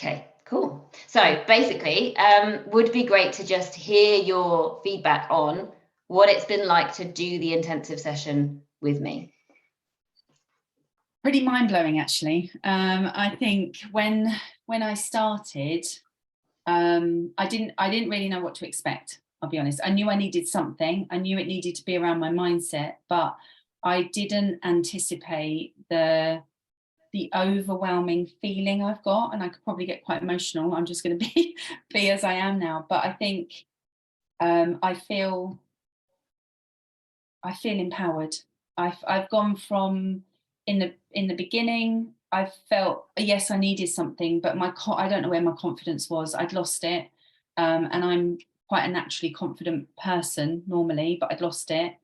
Okay, cool. So basically, would be great to just hear your feedback on what it's been like to do the intensive session with me. Pretty mind-blowing, actually. I think when I started, I didn't really know what to expect, I'll be honest. I knew I needed something. I knew it needed to be around my mindset, but I didn't anticipate the overwhelming feeling I've got, and I could probably get quite emotional. I'm just going to be as I am now. But I think I feel empowered. I've gone from in the beginning. I felt, yes, I needed something, but I don't know where my confidence was. I'd lost it, and I'm quite a naturally confident person normally, but I'd lost it.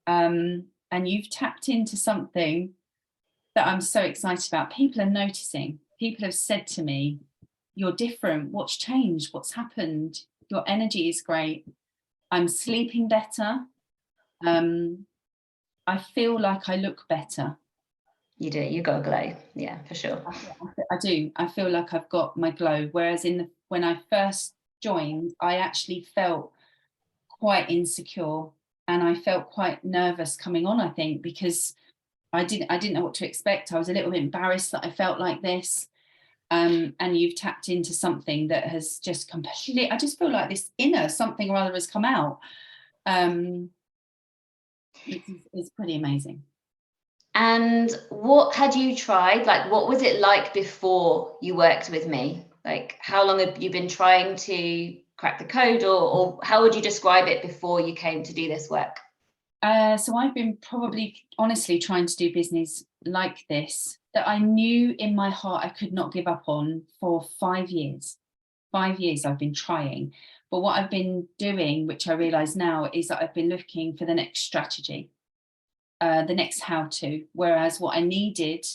And you've tapped into something that I'm so excited about. People are noticing. People have said to me, "You're different. What's changed? What's happened? Your energy is great. I'm sleeping better. I feel like I look better." You do. You got a glow. Yeah, for sure. I do. I feel like I've got my glow. Whereas when I first joined, I actually felt quite insecure, and I felt quite nervous coming on, I think, because I didn't know what to expect. I was a little bit embarrassed that I felt like this. And you've tapped into something that has just completely, I just feel like this inner something or other has come out. It's pretty amazing. And what had you tried? Like, what was it like before you worked with me? Like, how long have you been trying to crack the code, or how would you describe it before you came to do this work? So I've been probably honestly trying to do business like this that I knew in my heart I could not give up on for 5 years. 5 years I've been trying. But what I've been doing, which I realise now, is that I've been looking for the next strategy, the next how-to. Whereas what I needed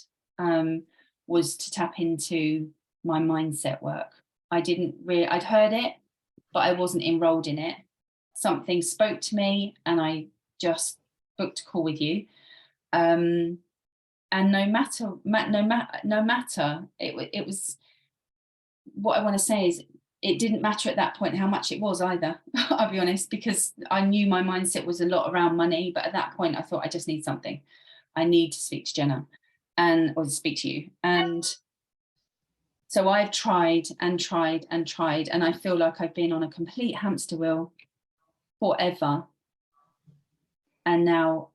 was to tap into my mindset work. I'd heard it, but I wasn't enrolled in it. Something spoke to me, and I just booked a call with you. And no matter, it was, what I want to say is, it didn't matter at that point how much it was either. I'll be honest, because I knew my mindset was a lot around money, but at that point I thought, I just need something. I need to speak to Jenna or to speak to you. And so I've tried and tried and tried, and I feel like I've been on a complete hamster wheel forever. And now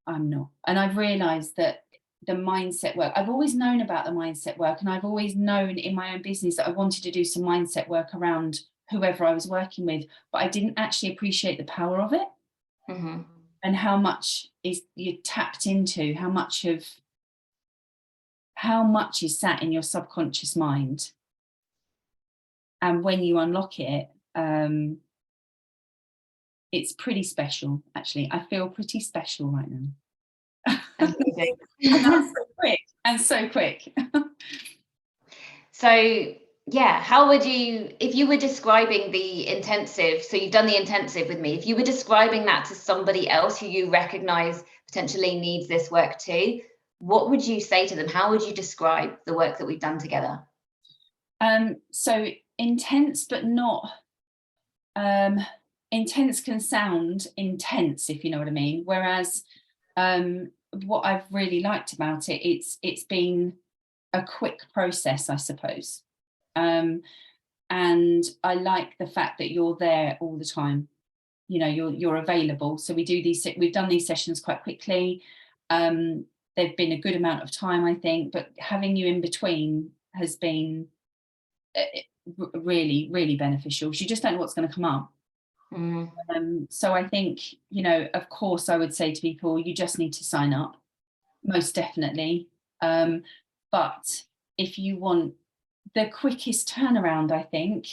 I'm not. And I've realized that the mindset work, I've always known about the mindset work, and I've always known in my own business that I wanted to do some mindset work around whoever I was working with, but I didn't actually appreciate the power of it. Mm-hmm. And how much is you tapped into, how much is sat in your subconscious mind. And when you unlock it, it's pretty special, actually. I feel pretty special right now. And so quick. So yeah, how would you, if you were describing the intensive, so you've done the intensive with me, if you were describing that to somebody else who you recognize potentially needs this work too, what would you say to them? How would you describe the work that we've done together? So intense, but not intense can sound intense, if you know what I mean. Whereas what I've really liked about it, it's been a quick process, I suppose. And I like the fact that you're there all the time. You know, you're available. So we've done these sessions quite quickly. They've been a good amount of time, I think, but having you in between has been really, really beneficial. You just don't know what's going to come up. So I think, you know, of course, I would say to people, you just need to sign up, most definitely. But if you want the quickest turnaround, I think,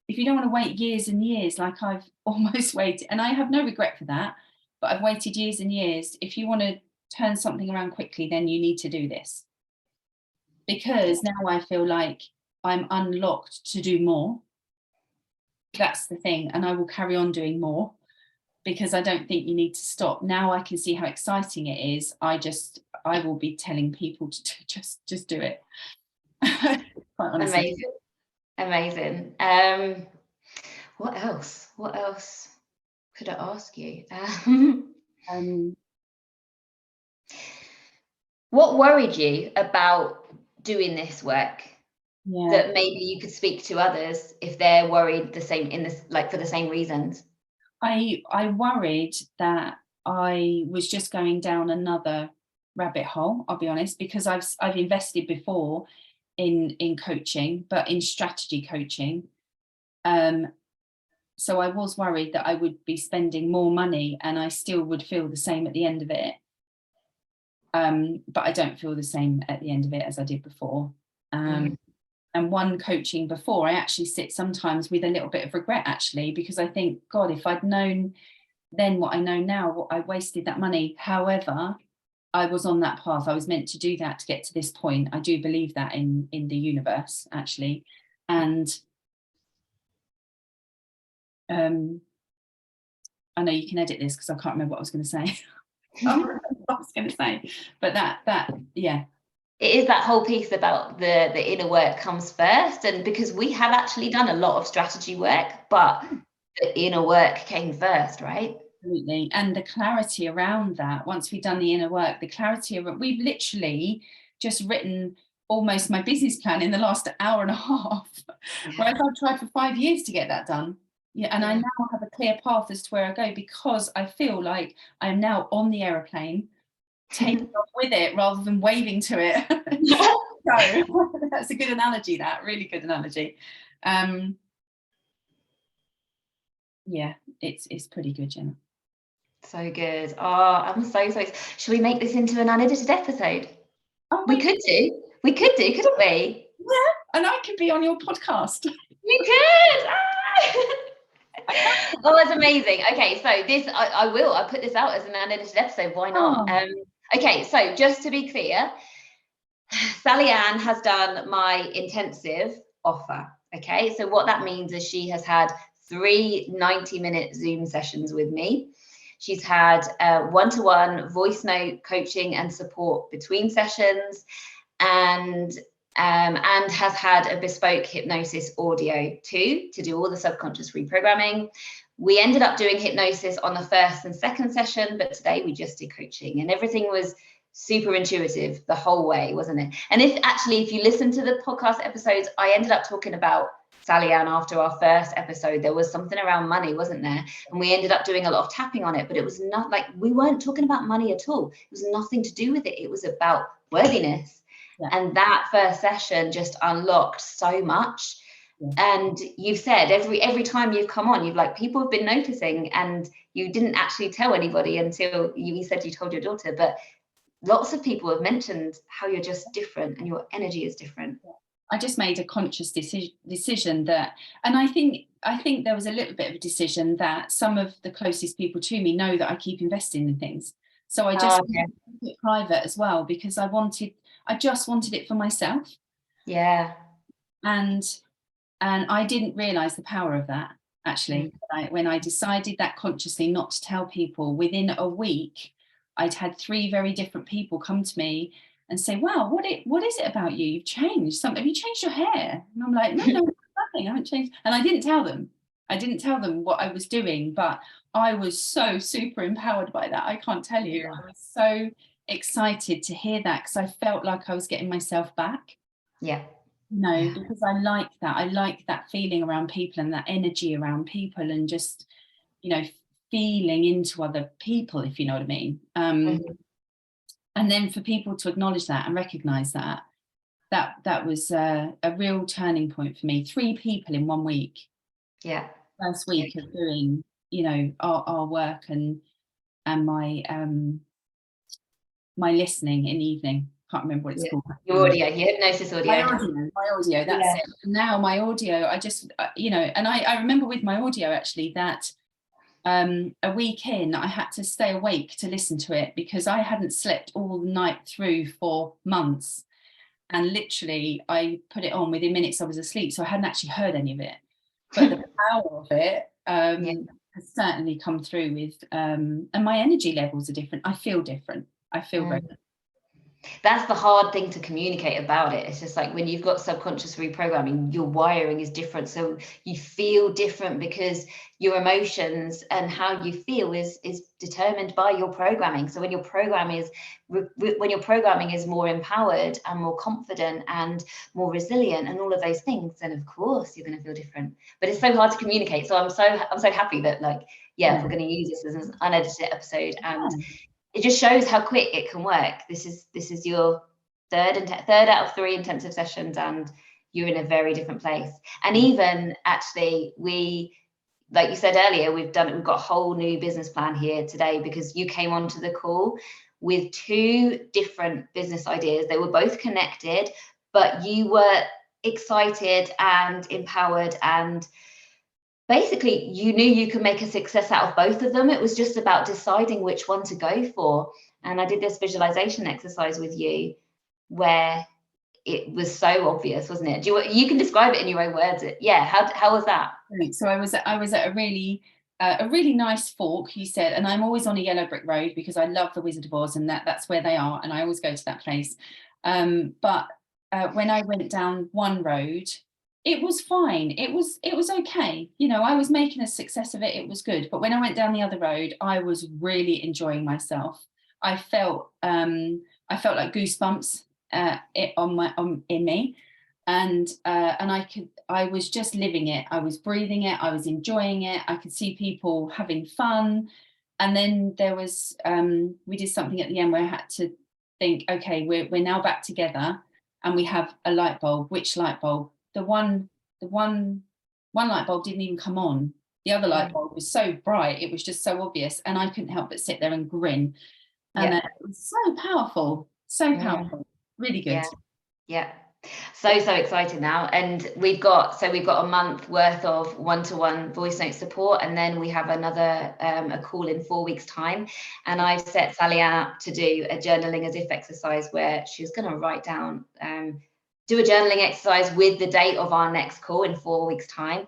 if you don't want to wait years and years, like I've almost waited, and I have no regret for that, but I've waited years and years. If you want to turn something around quickly, then you need to do this. Because now I feel like I'm unlocked to do more. That's the thing. And I will carry on doing more, because I don't think you need to stop. Now I can see how exciting it is. I will be telling people to just do it. quite honestly. Amazing. What else could I ask you? What worried you about doing this work that maybe you could speak to others if they're worried the same for the same reasons? I worried that I was just going down another rabbit hole, I'll be honest, because I've invested before in coaching, but in strategy coaching. So I was worried that I would be spending more money and I still would feel the same at the end of it. But I don't feel the same at the end of it as I did before. And one coaching before, I actually sit sometimes with a little bit of regret, actually, because I think, God, if I'd known then what I know now, I wasted that money. However, I was on that path. I was meant to do that to get to this point. I do believe that in the universe, actually. And I know you can edit this because I can't remember what I was going to say. But that yeah. It is that whole piece about the inner work comes first, and because we have actually done a lot of strategy work, but the inner work came first, right? Absolutely. And the clarity around that, once we've done the inner work, the clarity around, we've literally just written almost my business plan in the last hour and a half, whereas I've tried for 5 years to get that done. I now have a clear path as to where I go, because I feel like I'm now on the aeroplane, taking off with it rather than waving to it. So that's a good analogy, that really good analogy. Yeah, it's pretty good, Jenna. So good. Oh, I'm so should we make this into an unedited episode? We could do, couldn't we? Yeah, and I could be on your podcast. We could. Oh, that's amazing. Okay, so this I'll put this out as an unedited episode. Why not? Okay, so just to be clear, Sallianne has done my intensive offer. Okay, so what that means is she has had 3 90-minute Zoom sessions with me. She's had one-to-one voice note coaching and support between sessions, and has had a bespoke hypnosis audio too, to do all the subconscious reprogramming. We ended up doing hypnosis on the first and second session, but today we just did coaching, and everything was super intuitive the whole way, wasn't it? And if you listen to the podcast episodes, I ended up talking about Sallianne after our first episode. There was something around money, wasn't there? And we ended up doing a lot of tapping on it, but it was not like, we weren't talking about money at all. It was nothing to do with it. It was about worthiness. Yeah. And that first session just unlocked so much. Yeah. And you've said every time you've come on, you've like, people have been noticing, and you didn't actually tell anybody until you said you told your daughter, but lots of people have mentioned how you're just different and your energy is different. I just made a conscious decision that, and I think there was a little bit of a decision that some of the closest people to me know that I keep investing in things. So I just kept it private as well, because I just wanted it for myself. Yeah. And I didn't realize the power of that, actually. When I decided that consciously not to tell people, within a week, I'd had 3 very different people come to me and say, wow, what is it about you? You've changed something. Have you changed your hair? And I'm like, no, nothing. I haven't changed. And I didn't tell them. What I was doing, but I was so super empowered by that. I can't tell you. I was so excited to hear that, because I felt like I was getting myself back. Yeah. Because I like that. I like that feeling around people and that energy around people, and just, feeling into other people, if you know what I mean. And then for people to acknowledge that and recognize that was a real turning point for me. 3 people in 1 week. Yeah. First week of doing, our work and my my listening in the evening. Can't remember what it's called. Your audio, your hypnosis audio. My audio, that's it. Now my audio, I just, and I remember with my audio actually that a week in, I had to stay awake to listen to it, because I hadn't slept all the night through for months. And literally I put it on, within minutes I was asleep, so I hadn't actually heard any of it. But the power of it has certainly come through with, and my energy levels are different. I feel different. I feel very different. That's the hard thing to communicate about it. It's just like when you've got subconscious reprogramming, your wiring is different. So you feel different because your emotions and how you feel is determined by your programming. So when your programming is more empowered and more confident and more resilient and all of those things, then of course you're going to feel different. But it's so hard to communicate. So I'm so happy that, like, if we're going to use this as an unedited episode, and it just shows how quick it can work. This is your third out of 3 intensive sessions, and you're in a very different place. And even actually, we, like you said earlier, we've got a whole new business plan here today because you came onto the call with 2 different business ideas. They were both connected, but you were excited and empowered, and basically you knew you could make a success out of both of them. It was just about deciding which one to go for. And I did this visualization exercise with you where it was so obvious, wasn't it? You can describe it in your own words. How was that? So I was at a really nice fork, you said, and I'm always on a yellow brick road because I love the Wizard of Oz, and that's where they are, and I always go to that place. But when I went down one road, it was fine. It was okay. You know, I was making a success of it. It was good. But when I went down the other road, I was really enjoying myself. I felt like goosebumps in me, and I was just living it. I was breathing it. I was enjoying it. I could see people having fun. And then there was we did something at the end where I had to think, okay, we're now back together, and we have a light bulb. Which light bulb? The one light bulb didn't even come on. The other light bulb was so bright, it was just so obvious, and I couldn't help but sit there and grin. And it was so powerful, really good. So excited now. And we've got a month worth of one-to-one voice note support, and then we have another a call in 4 weeks time. And I've set Sallianne up to do a journaling as if exercise where she's going to write down do a journaling exercise with the date of our next call in 4 weeks time,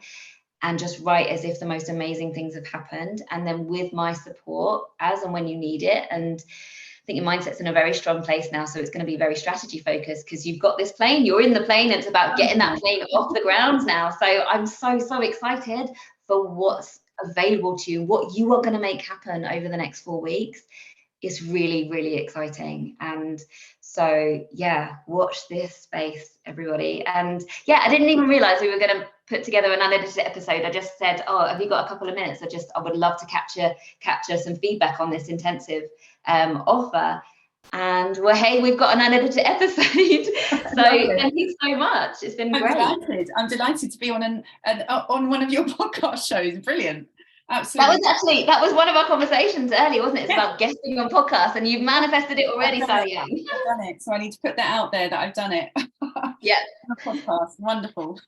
and just write as if the most amazing things have happened. And then with my support, as and when you need it. And I think your mindset's in a very strong place now, so it's going to be very strategy focused because you've got this plane, you're in the plane, and it's about getting that plane off the ground now. So I'm so excited for what's available to you, what you are going to make happen over the next 4 weeks. It's really, really exciting. And so, watch this space, everybody. And I didn't even realize we were going to put together an unedited episode. I just said, have you got a couple of minutes? I would love to capture some feedback on this intensive offer. And we've got an unedited episode. So thank you so much. It's been great. I'm delighted to be on on one of your podcast shows. Brilliant. Absolutely. That was one of our conversations earlier, wasn't it? It's about guesting on podcasts, and you've manifested it already, Sallianne. I've done it, so I need to put that out there that I've done it. Podcast, wonderful.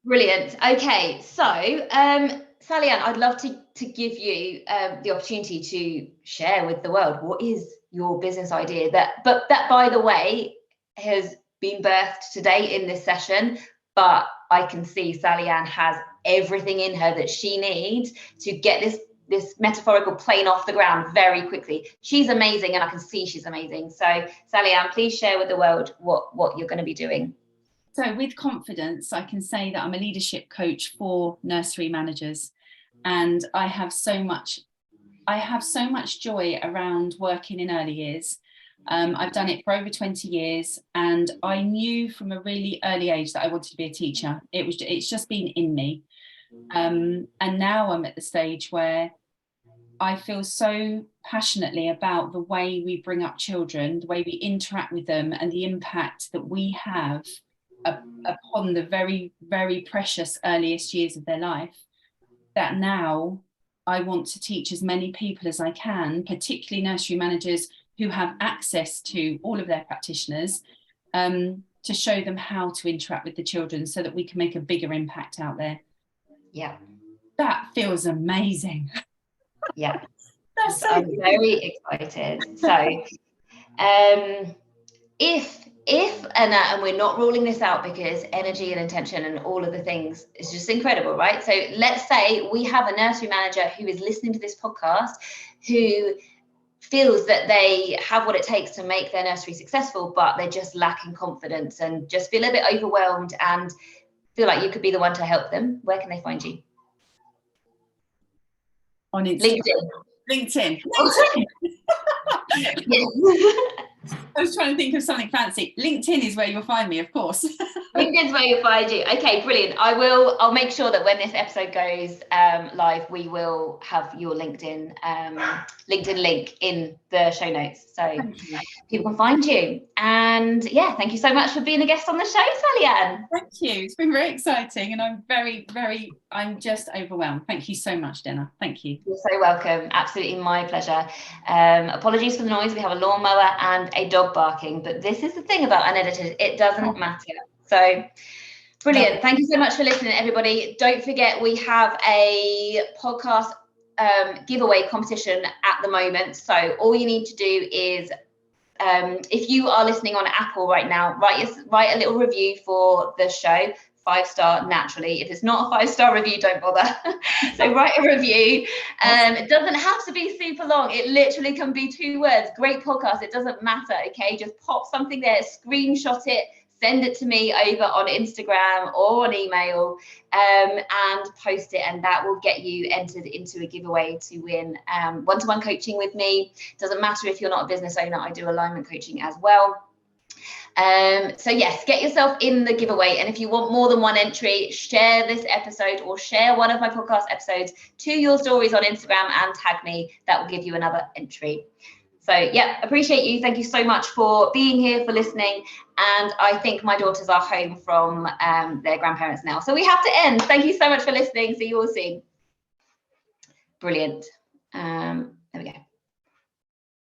Brilliant. Okay, so Sallianne, I'd love to give you the opportunity to share with the world what is your business idea that by the way has been birthed today in this session, but I can see Sallianne has everything in her that she needs to get this metaphorical plane off the ground very quickly. She's amazing, and I can see she's amazing. So Sallianne, please share with the world what you're going to be doing. So with confidence, I can say that I'm a leadership coach for nursery managers, and I have so much joy around working in early years. I've done it for over 20 years, and I knew from a really early age that I wanted to be a teacher. It's just been in me. And now I'm at the stage where I feel so passionately about the way we bring up children, the way we interact with them, and the impact that we have upon the very, very precious earliest years of their life, that now I want to teach as many people as I can, particularly nursery managers who have access to all of their practitioners, to show them how to interact with the children so that we can make a bigger impact out there. Yeah. That feels amazing. Yeah. That's so I'm very excited. So if and we're not ruling this out because energy and intention and all of the things is just incredible, right? So let's say we have a nursery manager who is listening to this podcast who feels that they have what it takes to make their nursery successful, but they're just lacking confidence and just feel a bit overwhelmed and feel like you could be the one to help them, where can they find you? On Instagram. LinkedIn. I was trying to think of something fancy. LinkedIn is where you'll find me, of course. LinkedIn's where you'll find you. Okay, brilliant. I'll make sure that when this episode goes live, we will have your LinkedIn link in the show notes, so people can find you. And yeah, thank you so much for being a guest on the show, Sallianne. Thank you. It's been very exciting, and I'm just overwhelmed. Thank you so much, Jenna. Thank you. You're so welcome. Absolutely my pleasure. Apologies for the noise. We have a lawnmower and a dog barking, but this is the thing about Unedited. It doesn't matter. So brilliant. Thank you so much for listening, everybody. Don't forget, we have a podcast giveaway competition at the moment. So all you need to do is, if you are listening on Apple right now, write a little review for the show. 5-star naturally. If it's not a 5-star review, don't bother. So write a review. It doesn't have to be super long. It literally can be 2 words. Great podcast. It doesn't matter. Okay, just pop something there, screenshot it, send it to me over on Instagram or on email, and post it, and that will get you entered into a giveaway to win one-to-one coaching with me. Doesn't matter if you're not a business owner, I do alignment coaching as well. So yes, get yourself in the giveaway, and if you want more than one entry, share this episode or share one of my podcast episodes to your stories on Instagram and tag me. That will give you another entry. So yeah, appreciate you. Thank you so much for being here, for listening. And I think my daughters are home from their grandparents now, so we have to end. Thank you so much for listening. See you all soon. Brilliant.